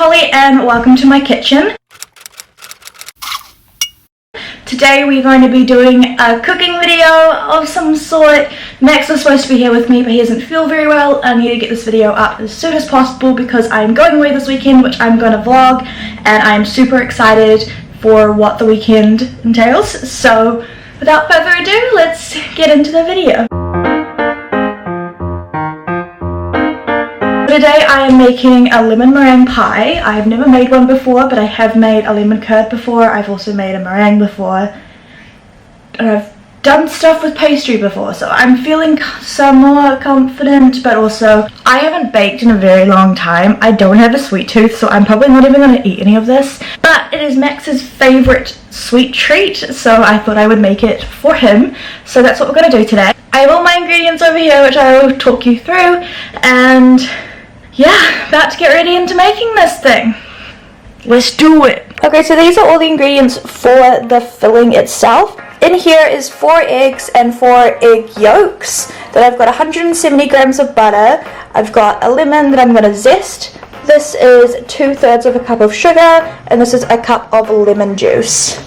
Holly and welcome to my kitchen. Today we're going to be doing a cooking video of some sort. Max was supposed to be here with me but he doesn't feel very well. I need to get this video up as soon as possible because I'm going away this weekend, which I'm going to vlog, and I'm super excited for what the weekend entails. So without further ado, let's get into the video. Today I am making a lemon meringue pie. I've never made one before, but I have made a lemon curd before. I've also made a meringue before. And I've done stuff with pastry before, so I'm feeling some more confident, but also I haven't baked in a very long time. I don't have a sweet tooth, so I'm probably not even going to eat any of this. But it is Max's favourite sweet treat, so I thought I would make it for him. So that's what we're going to do today. I have all my ingredients over here, which I will talk you through, and yeah, about to get ready into making this thing. Let's do it. Okay, so these are all the ingredients for the filling itself. In here is 4 eggs and 4 egg yolks. Then I've got 170 grams of butter. I've got a lemon that I'm going to zest. This is 2/3 of a cup of sugar, and this is a cup of lemon juice.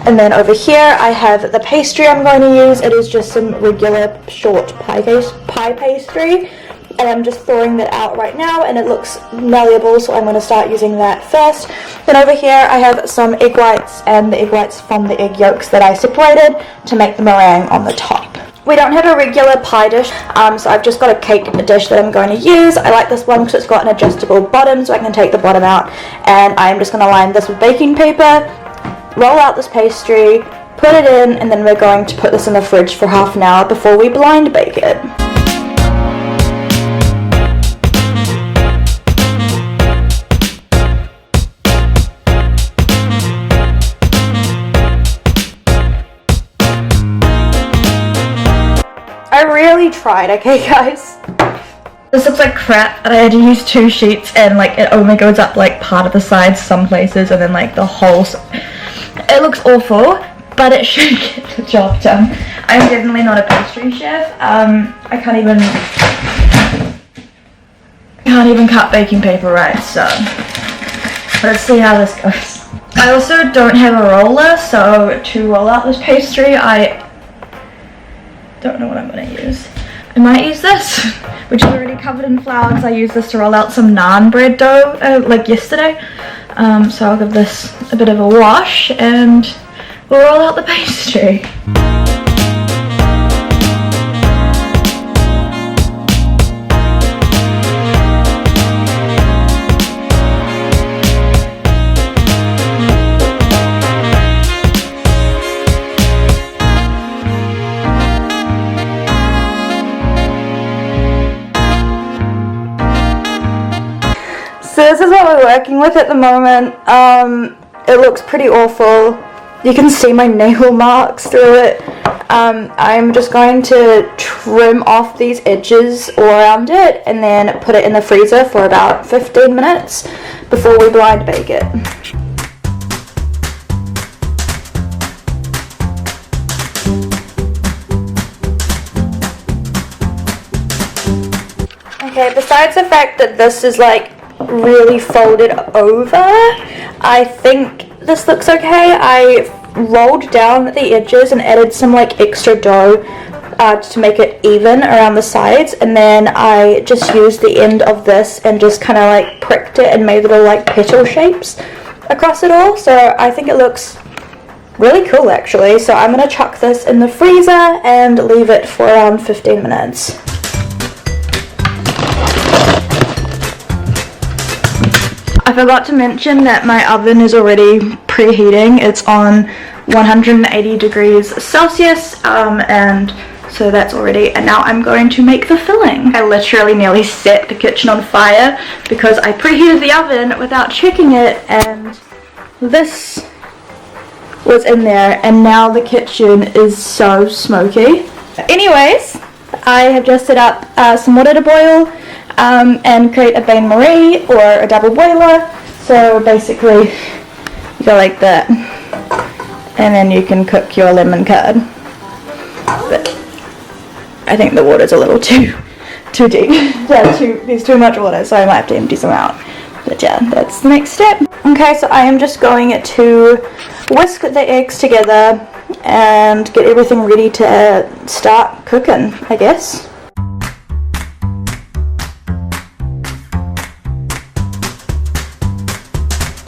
And then over here I have the pastry I'm going to use. It is just some regular short pie pastry. And I'm just thawing that out right now, and it looks malleable, so I'm going to start using that first. Then over here I have some egg whites, and the egg whites from the egg yolks that I separated to make the meringue on the top. We don't have a regular pie dish, so I've just got a cake dish that I'm going to use. I like this one because it's got an adjustable bottom, so I can take the bottom out, and I'm just going to line this with baking paper, roll out this pastry, put it in, and then we're going to put this in the fridge for half an hour before we blind bake it. I really tried, okay guys? This looks like crap, and I had to use 2 sheets, and like it only goes up like part of the sides some places, and then like the whole it looks awful, but it should get the job done. I'm definitely not a pastry chef. I can't even cut baking paper right, so let's see how this goes. I also don't have a roller, so to roll out this pastry I don't know what I'm going to use. I might use this, which is already covered in flour, because I used this to roll out some naan bread dough like yesterday. So I'll give this a bit of a wash and we'll roll out the pastry. So this is what we're working with at the moment. It looks pretty awful. You can see my nail marks through it. I'm just going to trim off these edges all around it and then put it in the freezer for about 15 minutes before we blind bake it. Okay, besides the fact that this is like really folded over, I think this looks okay. I rolled down the edges and added some like extra dough to make it even around the sides, and then I just used the end of this and just kind of like pricked it and made little like petal shapes across it all. So I think it looks really cool actually. So I'm going to chuck this in the freezer and leave it for around 15 minutes. I forgot to mention that my oven is already preheating. It's on 180 degrees Celsius, and so that's already, and now I'm going to make the filling. I literally nearly set the kitchen on fire because I preheated the oven without checking it, and this was in there, and now the kitchen is so smoky. Anyways, I have just set up some water to boil and create a bain-marie or a double boiler. So basically you go like that, and then you can cook your lemon curd. But I think the water's a little too deep. Yeah, there's too much water, so I might have to empty some out. But yeah, that's the next step. Okay, so I am just going to whisk the eggs together and get everything ready to start cooking, I guess.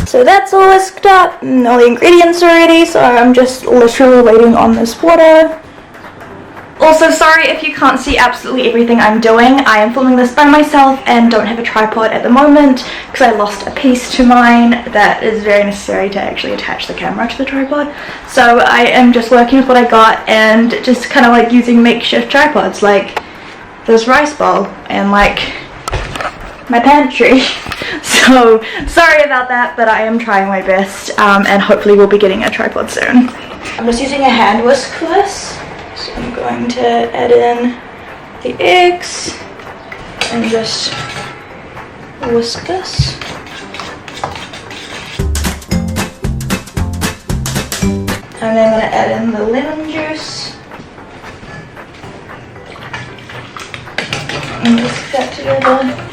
So that's all whisked up and all the ingredients are ready, so I'm just literally waiting on this water. Also, sorry if you can't see absolutely everything I'm doing. I am filming this by myself and don't have a tripod at the moment because I lost a piece to mine that is very necessary to actually attach the camera to the tripod. So I am just working with what I got and just kind of like using makeshift tripods like this rice bowl and like my pantry. So sorry about that, but I am trying my best and hopefully we'll be getting a tripod soon. I'm just using a hand whisk for this. So I'm going to add in the eggs and just whisk this. And then I'm going to add in the lemon juice and whisk that together.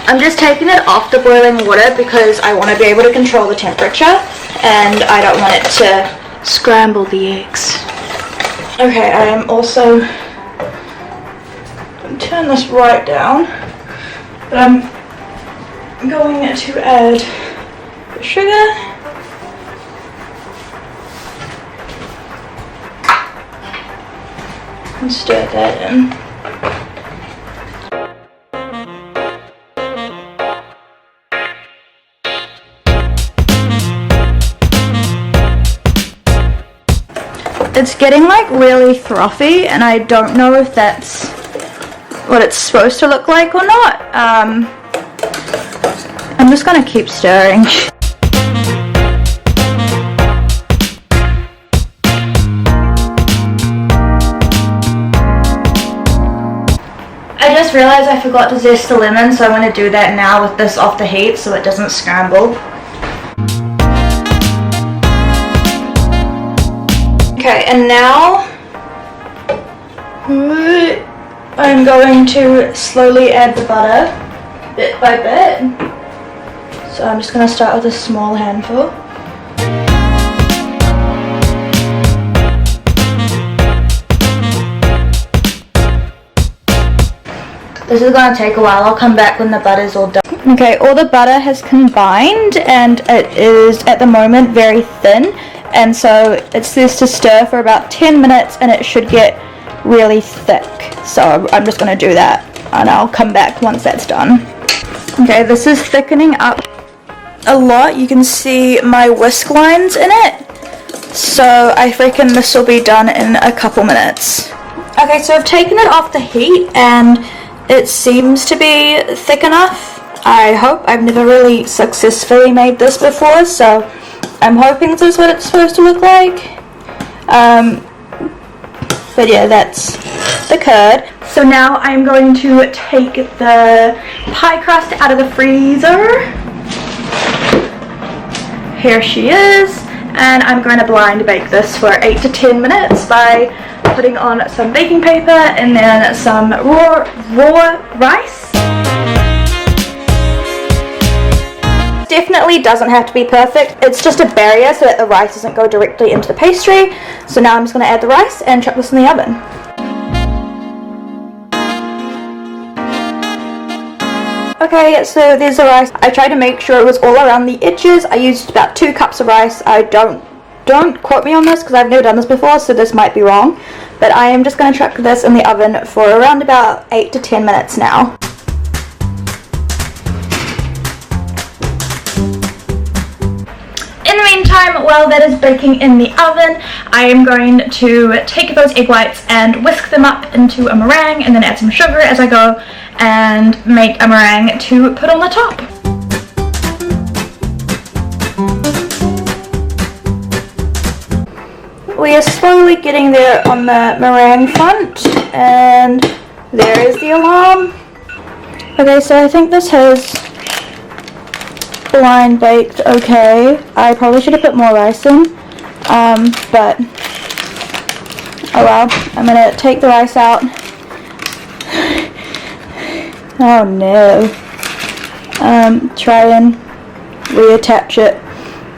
I'm just taking it off the boiling water because I want to be able to control the temperature and I don't want it to scramble the eggs. Okay, I am also going to turn this right down, but I'm going to add the sugar and stir that in. It's getting like really frothy and I don't know if that's what it's supposed to look like or not. I'm just gonna keep stirring. I just realized I forgot to zest the lemon, so I'm going to do that now with this off the heat so it doesn't scramble. Okay, and now I'm going to slowly add the butter bit by bit. So I'm just going to start with a small handful. This is going to take a while. I'll come back when the butter's all done. Okay, all the butter has combined and it is at the moment very thin. And so it says to stir for about 10 minutes and it should get really thick. So I'm just going to do that and I'll come back once that's done. Okay, this is thickening up a lot. You can see my whisk lines in it. So I reckon this will be done in a couple minutes. Okay, so I've taken it off the heat and it seems to be thick enough. I hope. I've never really successfully made this before, so I'm hoping this is what it's supposed to look like. But yeah, that's the curd. So now I'm going to take the pie crust out of the freezer. Here she is. And I'm going to blind bake this for 8 to 10 minutes by putting on some baking paper and then some raw rice. Definitely doesn't have to be perfect. It's just a barrier so that the rice doesn't go directly into the pastry. So now I'm just going to add the rice and chuck this in the oven. Okay, so there's the rice. I tried to make sure it was all around the edges. I used about 2 cups of rice. Don't quote me on this because I've never done this before, so this might be wrong. But I am just going to chuck this in the oven for around about 8 to 10 minutes now. In the meantime, while that is baking in the oven, I am going to take those egg whites and whisk them up into a meringue and then add some sugar as I go and make a meringue to put on the top. We are slowly getting there on the meringue front, and there is the alarm. Okay, so I think this has blind baked okay. I probably should have put more rice in, but oh well. I'm gonna take the rice out Oh no. Try and reattach it,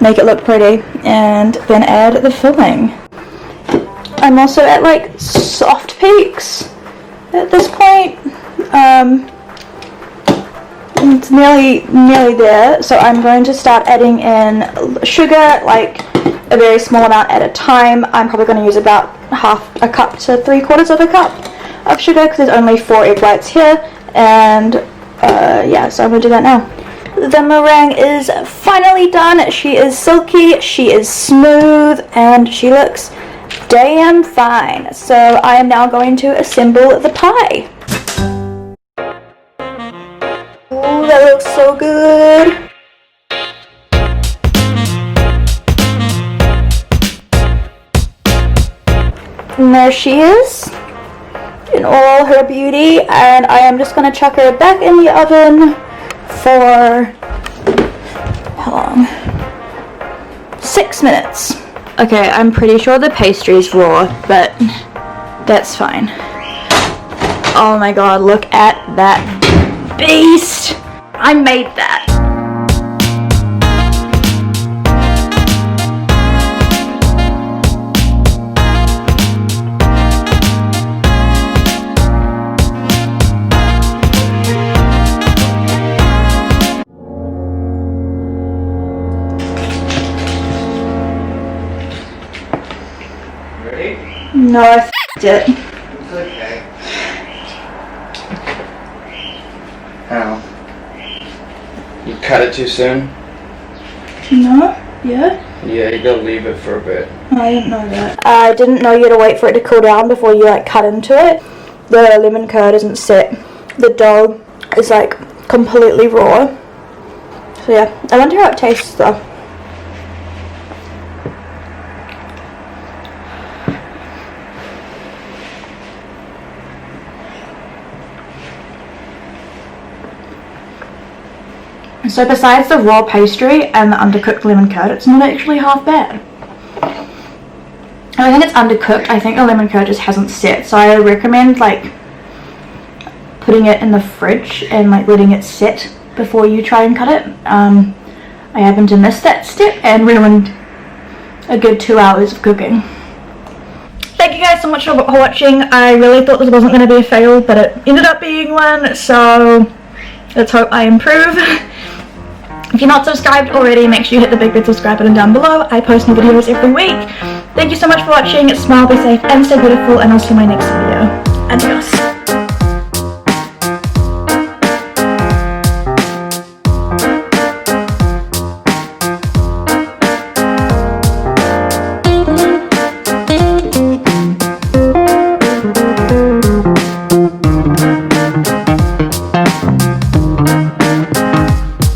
make it look pretty, and then add the filling. I'm also at like soft peaks at this point. It's nearly there, so I'm going to start adding in sugar, like a very small amount at a time. I'm probably going to use about half a cup to 3/4 of a cup of sugar because there's only 4 egg whites here, and yeah, so I'm going to do that now. The meringue is finally done. She is silky, she is smooth, and she looks damn fine. So I am now going to assemble the pie. Oh, that looks so good. And there she is in all her beauty, and I am just going to chuck her back in the oven for how long? 6 minutes. Okay, I'm pretty sure the pastry's raw, but that's fine. Oh my god, look at that beast! I made that. Ready? No, I f***ed it. It's okay. How? You cut it too soon? No? Yeah? Yeah, you gotta leave it for a bit. I didn't know that. I didn't know you had to wait for it to cool down before you like cut into it. The lemon curd isn't set. The dough is like completely raw. So yeah, I wonder how it tastes though. So besides the raw pastry and the undercooked lemon curd, it's not actually half bad. I think it's undercooked. I think the lemon curd just hasn't set. So I recommend like putting it in the fridge and like letting it set before you try and cut it. I happened to miss that step and ruined a good 2 hours of cooking. Thank you guys so much for watching. I really thought this wasn't going to be a fail, but it ended up being one. So let's hope I improve. If you're not subscribed already, make sure you hit the big red subscribe button down below. I post new videos every week. Thank you so much for watching. Smile, be safe, and stay beautiful, and I'll see you in my next video. Adios.